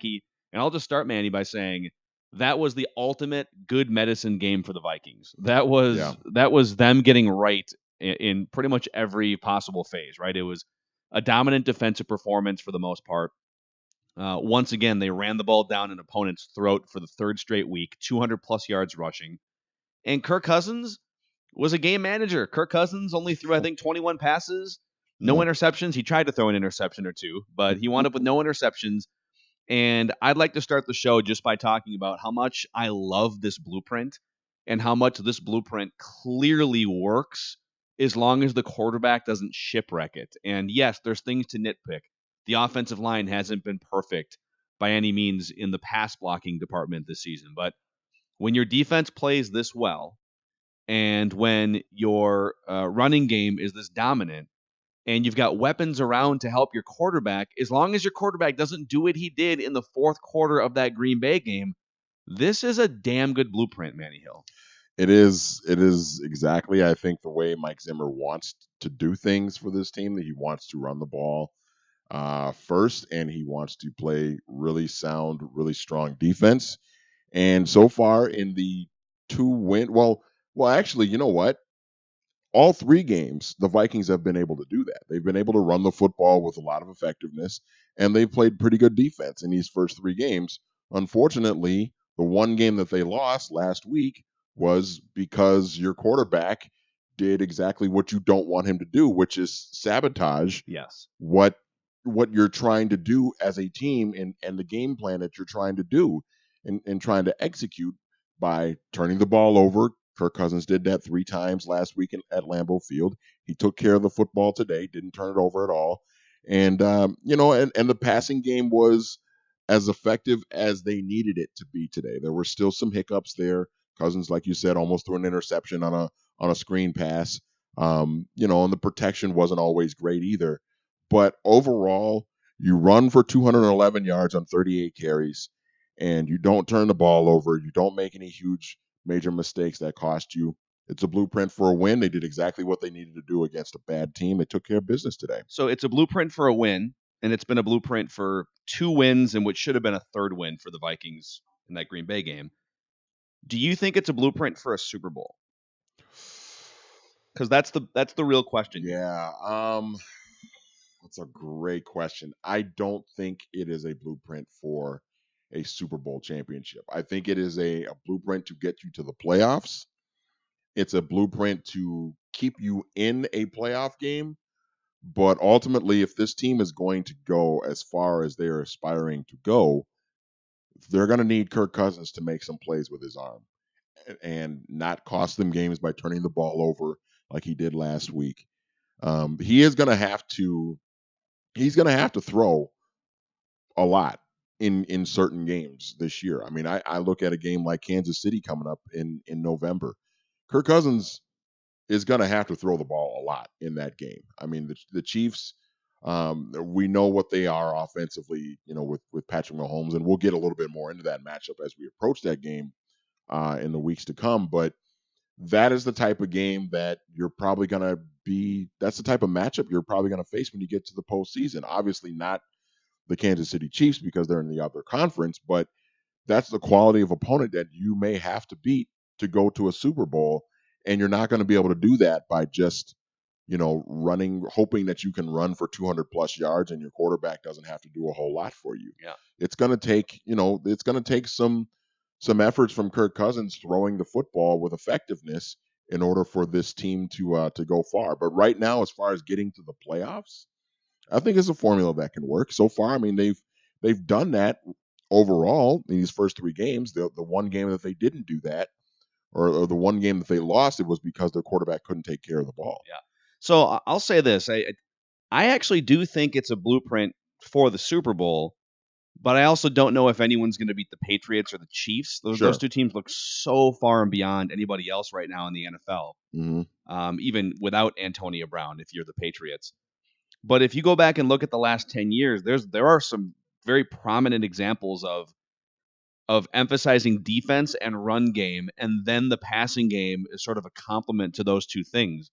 And I'll just start, Manny, by saying that was the ultimate good medicine game for the Vikings. That was them getting right in pretty much every possible phase, right? It was a dominant defensive performance for the most part. Once again, they ran the ball down an opponent's throat for the third straight week, 200-plus yards rushing. And Kirk Cousins was a game manager. Kirk Cousins only threw, I think, 21 passes, no interceptions. He tried to throw an interception or two, but he wound up with no interceptions. And I'd like to start the show just by talking about how much I love this blueprint and how much this blueprint clearly works as long as the quarterback doesn't shipwreck it. And yes, there's things to nitpick. The offensive line hasn't been perfect by any means in the pass blocking department this season. But when your defense plays this well and when your running game is this dominant, and you've got weapons around to help your quarterback, as long as your quarterback doesn't do what he did in the fourth quarter of that Green Bay game, this is a damn good blueprint, Manny Hill. It is exactly, I think, the way Mike Zimmer wants to do things for this team, that he wants to run the ball first, and he wants to play really sound, really strong defense. And so far in the actually, you know what? All three games, the Vikings have been able to do that. They've been able to run the football with a lot of effectiveness, and they've played pretty good defense in these first three games. Unfortunately, the one game that they lost last week was because your quarterback did exactly what you don't want him to do, which is sabotage what you're trying to do as a team, and the game plan that you're trying to do and trying to execute by turning the ball over. Kirk Cousins did that 3 times last week at Lambeau Field. He took care of the football today, didn't turn it over at all. And, and the passing game was as effective as they needed it to be today. There were still some hiccups there. Cousins, like you said, almost threw an interception on a screen pass. And the protection wasn't always great either. But overall, you run for 211 yards on 38 carries, and you don't turn the ball over. You don't make any huge major mistakes that cost you. It's a blueprint for a win. They did exactly what they needed to do against a bad team. They took care of business today. So it's a blueprint for a win, and it's been a blueprint for 2 wins and what should have been a third win for the Vikings in that Green Bay game. Do you think it's a blueprint for a Super Bowl? Because that's the real question. Yeah, that's a great question. I don't think it is a blueprint for a Super Bowl championship. I think it is a blueprint to get you to the playoffs. It's a blueprint to keep you in a playoff game. But ultimately, if this team is going to go as far as they're aspiring to go, they're going to need Kirk Cousins to make some plays with his arm and not cost them games by turning the ball over like he did last week. He's going to have to throw a lot in certain games this year. I mean, I look at a game like Kansas City coming up in November. Kirk Cousins is going to have to throw the ball a lot in that game. I mean, the Chiefs, we know what they are offensively, with Patrick Mahomes, and we'll get a little bit more into that matchup as we approach that game in the weeks to come. But that is the type of game that you're probably going to that's the type of matchup you're probably going to face when you get to the postseason. Obviously not the Kansas City Chiefs because they're in the other conference, but that's the quality of opponent that you may have to beat to go to a Super Bowl. And you're not going to be able to do that by just, running, hoping that you can run for 200 plus yards and your quarterback doesn't have to do a whole lot for you. Yeah. It's going to take, some efforts from Kirk Cousins throwing the football with effectiveness in order for this team to go far. But right now, as far as getting to the playoffs, I think it's a formula that can work. So far, I mean, they've done that overall in these first 3 games. The one game that they didn't do that, or the one game that they lost, it was because their quarterback couldn't take care of the ball. Yeah. So I'll say this. I actually do think it's a blueprint for the Super Bowl, but I also don't know if anyone's going to beat the Patriots or the Chiefs. Those 2 teams look so far and beyond anybody else right now in the NFL, even without Antonio Brown, if you're the Patriots. But if you go back and look at the last 10 years, there are some very prominent examples of emphasizing defense and run game, and then the passing game is sort of a complement to those 2 things.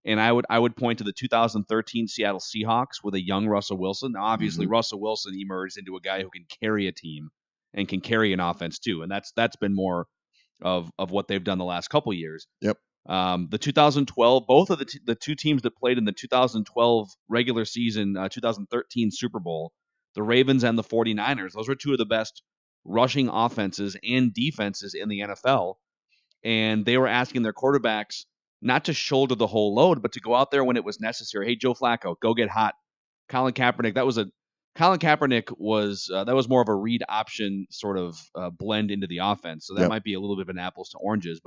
And I would point to the 2013 Seattle Seahawks with a young Russell Wilson. Now, obviously, Russell Wilson emerged into a guy who can carry a team and can carry an offense too, and that's been more of what they've done the last couple years. Yep. The 2012, both of the two teams that played in the 2012 regular season, 2013 Super Bowl, the Ravens and the 49ers, those were two of the best rushing offenses and defenses in the NFL. And they were asking their quarterbacks not to shoulder the whole load, but to go out there when it was necessary. Hey, Joe Flacco, go get hot. Colin Kaepernick, Colin Kaepernick was that was more of a read option sort of blend into the offense. So that Yep. might be a little bit of an apples to oranges.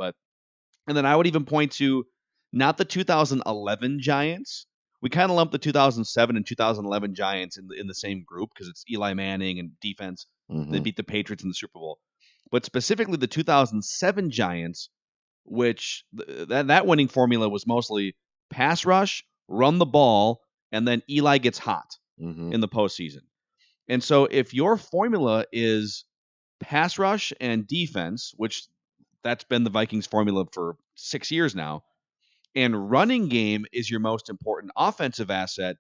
And then I would even point to not the 2011 Giants. We kind of lump the 2007 and 2011 Giants in the same group because it's Eli Manning and defense. They beat the Patriots in the Super Bowl. But specifically the 2007 Giants, which that winning formula was mostly pass rush, run the ball, and then Eli gets hot in the postseason. And so if your formula is pass rush and defense, which that's been the Vikings formula for 6 years now, and running game is your most important offensive asset,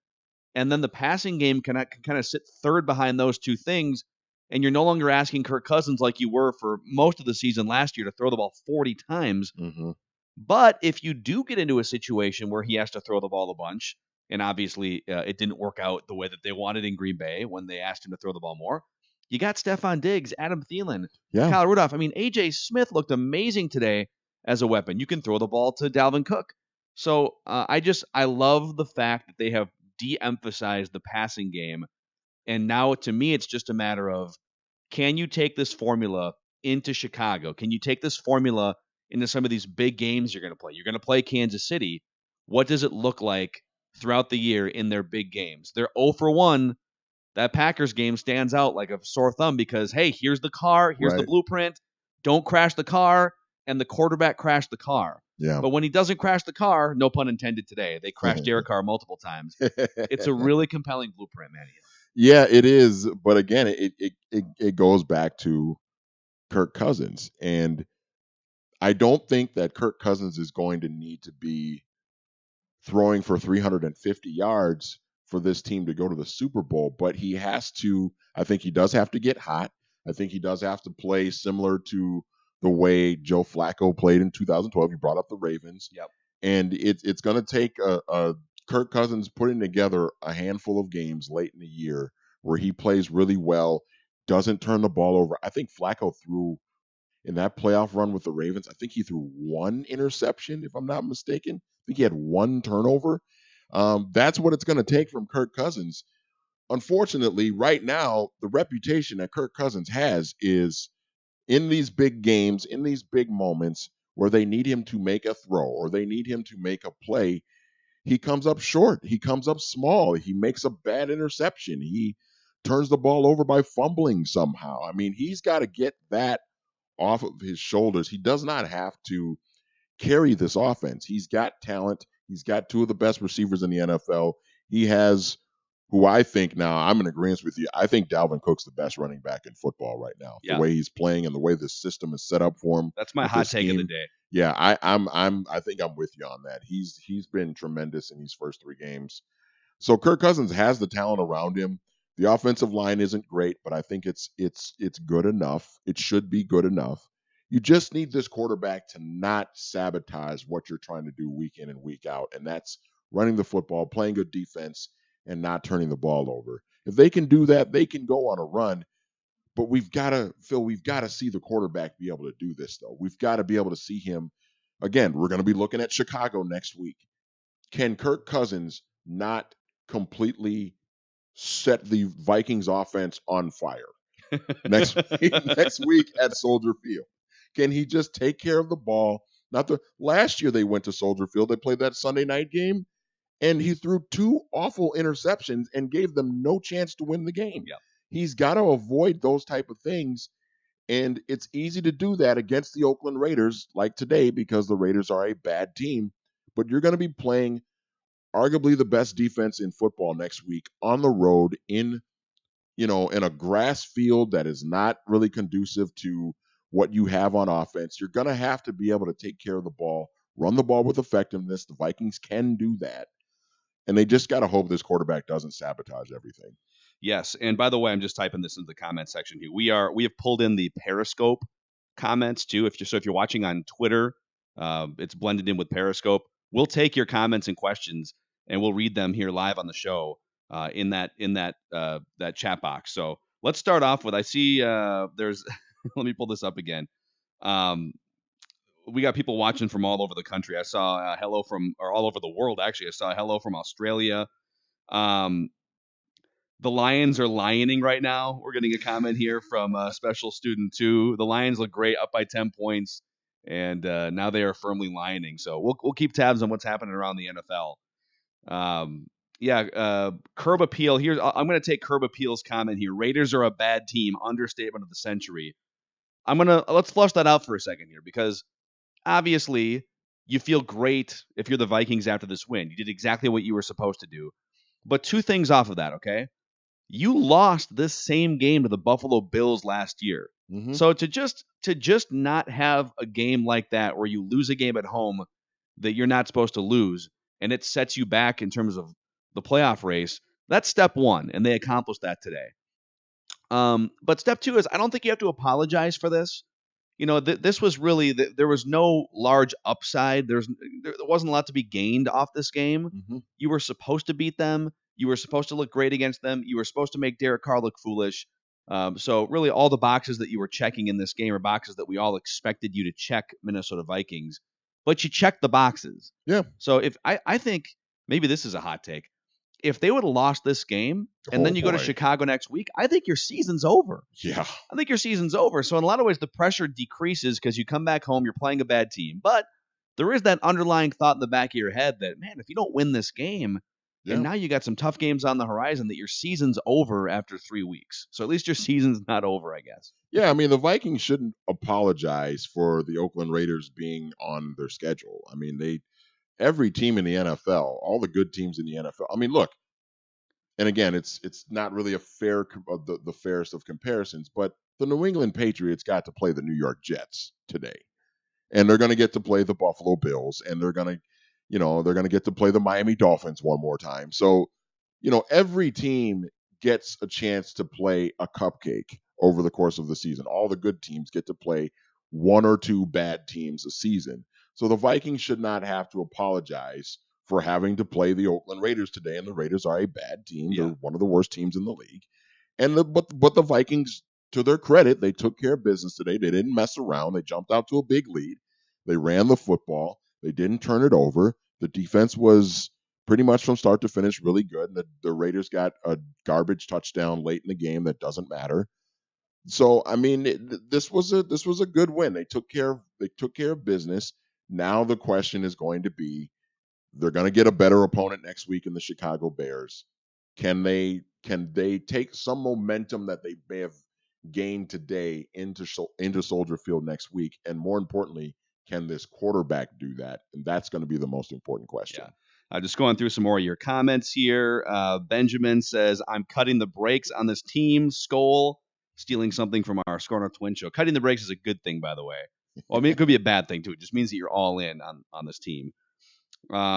and then the passing game can kind of sit third behind those two things, and you're no longer asking Kirk Cousins like you were for most of the season last year to throw the ball 40 times. But if you do get into a situation where he has to throw the ball a bunch, and obviously it didn't work out the way that they wanted in Green Bay when they asked him to throw the ball more, you got Stephon Diggs, Adam Thielen, Kyle Rudolph. I mean, A.J. Smith looked amazing today as a weapon. You can throw the ball to Dalvin Cook. So I love the fact that they have de-emphasized the passing game. And now to me, it's just a matter of, can you take this formula into Chicago? Can you take this formula into some of these big games you're going to play? You're going to play Kansas City. What does it look like throughout the year in their big games? They're 0 for 1. That Packers game stands out like a sore thumb because, hey, here's the car, here's the blueprint. Don't crash the car, and the quarterback crashed the car. Yeah. But when he doesn't crash the car, no pun intended today, they crashed Derek Carr multiple times. It's a really compelling blueprint, Manny. Yeah, it is. But again, it goes back to Kirk Cousins. And I don't think that Kirk Cousins is going to need to be throwing for 350 yards for this team to go to the Super Bowl, but he has to, I think he does have to get hot. I think he does have to play similar to the way Joe Flacco played in 2012. You brought up the Ravens. Yep. And it's going to take a Kirk Cousins putting together a handful of games late in the year where he plays really well, doesn't turn the ball over. I think Flacco threw in that playoff run with the Ravens, I think he threw one interception, if I'm not mistaken. I think he had one turnover. That's what it's going to take from Kirk Cousins. Unfortunately, right now, the reputation that Kirk Cousins has is in these big games, in these big moments where they need him to make a throw or they need him to make a play, he comes up short. He comes up small. He makes a bad interception. He turns the ball over by fumbling somehow. I mean, he's got to get that off of his shoulders. He does not have to carry this offense. He's got talent. He's got two of the best receivers in the NFL. He has who I think now, I'm in agreement with you. I think Dalvin Cook's the best running back in football right now. Yeah. The way he's playing and the way the system is set up for him. That's my hot take of the day. Yeah, I think I'm with you on that. He's been tremendous in these first 3 games. So Kirk Cousins has the talent around him. The offensive line isn't great, but I think it's good enough. It should be good enough. You just need this quarterback to not sabotage what you're trying to do week in and week out, and that's running the football, playing good defense, and not turning the ball over. If they can do that, they can go on a run. But we've got to see the quarterback be able to do this, though. We've got to be able to see him. Again, we're going to be looking at Chicago next week. Can Kirk Cousins not completely set the Vikings offense on fire next week at Soldier Field? Can he just take care of the ball? Last year they went to Soldier Field. They played that Sunday night game, and he threw 2 awful interceptions and gave them no chance to win the game. Yep. He's got to avoid those type of things, and it's easy to do that against the Oakland Raiders like today because the Raiders are a bad team. But you're going to be playing arguably the best defense in football next week on the road in a grass field that is not really conducive to what you have on offense. You're going to have to be able to take care of the ball, run the ball with effectiveness. The Vikings can do that. And they just got to hope this quarterback doesn't sabotage everything. Yes, and by the way, I'm just typing this into the comment section here. We have pulled in the Periscope comments too. If you're watching on Twitter, it's blended in with Periscope. We'll take your comments and questions, and we'll read them here live on the show in that chat box. So let's start off with I see there's let me pull this up again. We got people watching from all over the country. I saw hello from or all over the world actually. I saw hello from Australia. Um, the Lions are lioning right now. We're getting a comment here from Special Student 2. The Lions look great, up by 10 points, and now they are firmly lioning. So we'll keep tabs on what's happening around the NFL. Curb Appeal. I'm going to take Curb Appeal's comment here. Raiders are a bad team. Understatement of the century. Let's flush that out for a second here, because obviously you feel great if you're the Vikings after this win. You did exactly what you were supposed to do. But two things off of that, okay? You lost this same game to the Buffalo Bills last year. Mm-hmm. So to just not have a game like that where you lose a game at home that you're not supposed to lose, and it sets you back in terms of the playoff race, that's step one, and they accomplished that today. But step two is I don't think you have to apologize for this. This was really there was no large upside. There wasn't a lot to be gained off this game. Mm-hmm. You were supposed to beat them. You were supposed to look great against them. You were supposed to make Derek Carr look foolish. So really, all the boxes that you were checking in this game are boxes that we all expected you to check, Minnesota Vikings. But you checked the boxes. Yeah. So if I think maybe this is a hot take. If they would have lost this game and then you go to Chicago next week, I think your season's over. Yeah. I think your season's over. So in a lot of ways, the pressure decreases because you come back home, you're playing a bad team. But there is that underlying thought in the back of your head that, man, if you don't win this game, and now you got some tough games on the horizon, that your season's over after 3 weeks. So at least your season's not over, I guess. Yeah, I mean, the Vikings shouldn't apologize for the Oakland Raiders being on their schedule. I mean, every team in the NFL, all the good teams in the NFL. I mean, look, and again, it's not really a the fairest of comparisons, but the New England Patriots got to play the New York Jets today, and they're going to get to play the Buffalo Bills, and they're going to get to play the Miami Dolphins one more time. So, every team gets a chance to play a cupcake over the course of the season. All the good teams get to play one or two bad teams a season. So the Vikings should not have to apologize for having to play the Oakland Raiders today, and the Raiders are a bad team. Yeah. They're one of the worst teams in the league. But the Vikings, to their credit, they took care of business today. They didn't mess around. They jumped out to a big lead. They ran the football. They didn't turn it over. The defense was pretty much from start to finish really good. And the Raiders got a garbage touchdown late in the game that doesn't matter. So I mean, this was a good win. They took care of business. Now the question is going to be, they're going to get a better opponent next week in the Chicago Bears. Can they take some momentum that they may have gained today into Soldier Field next week? And more importantly, can this quarterback do that? And that's going to be the most important question. Yeah. Just going through some more of your comments here. Benjamin says, I'm cutting the brakes on this team. Skull, stealing something from our Scorner Twin Show. Cutting the brakes is a good thing, by the way. Well, I mean, it could be a bad thing, too. It just means that you're all in on this team.